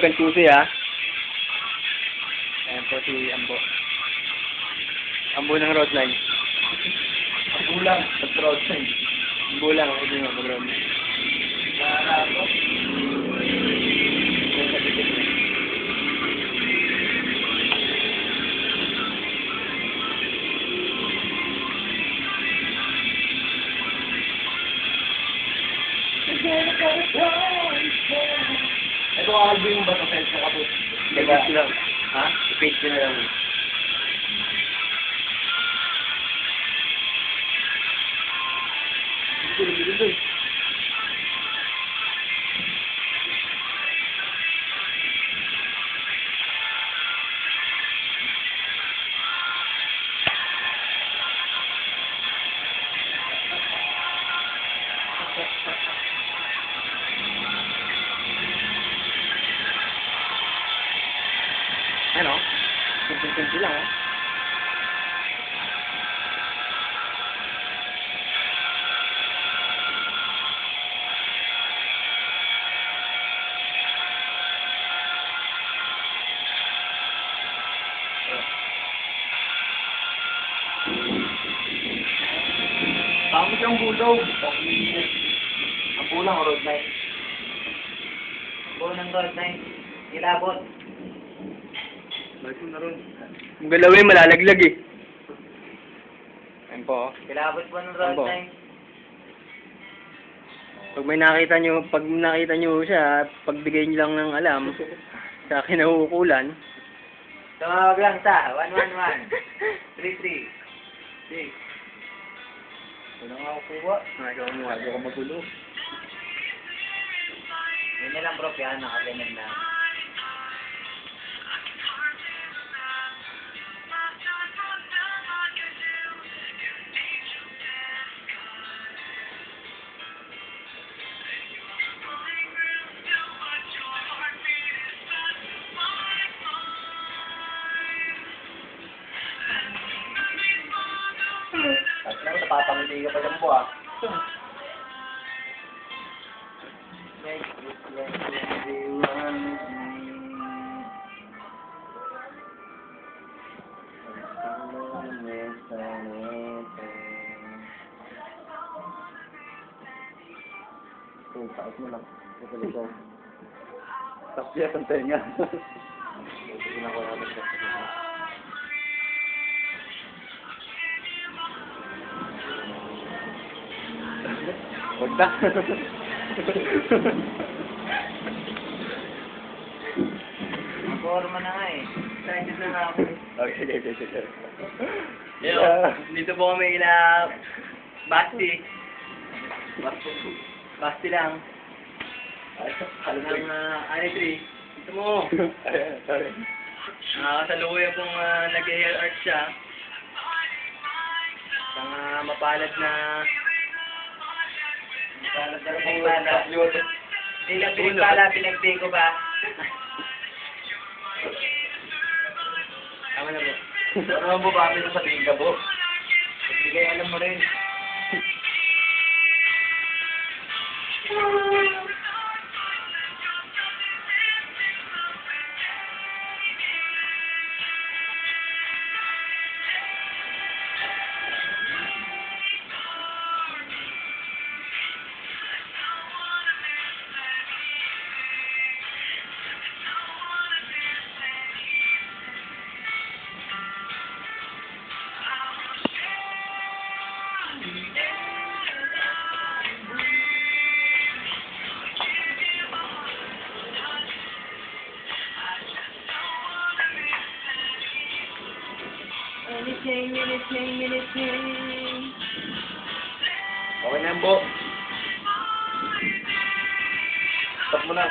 Kantusi ha. Ayan po si Ambo. Ambo ng road line. Ambo lang, sa road sign. Ambo lang, ako din ako road line. Narato. Ayan sa ticket niya. Ito kakalbo yung bato sa ito kapos. Page lang. Ha? Page ko na lang. Dito. Ano? Simple lang ha. Tapos yung bulog. Ang pulang road line. Buo ng road line. Ilabot. Balik mo na ron. Ang galawin, malalaglag eh. Ayan po. Ilabot po ng road Ambo. line. Pag nakita nyo siya, pagbigay nyo lang ng alam, sa akin nahuhukulan. Tumawag lang sa 111 33 6. Wala nga ako kuha. Ikaw mo. Bago ka magulo. Yun na lang bro, yan nakaganyan na. Tapos lang, napapangiti ka pa dyan po ah. Taas mo lang. Ito. Tapos yan ang tenga. Huwag na. Forma na nga eh. Excited na nga ako eh. Okay. Yeah. Yeah. Dito po kami kina Basti. Basti lang. Ng Anitri. Dito mo. Ayan, sorry. Kasalukuyan pong nag-hair art siya. Isang mapalad na Hindi lang pinagpala, pinagpay ko ba? tama na po. Ano ang babae sa sabihin ka po? Sige, alam mo rin. Anything. Okay na yan po. Stop mo na.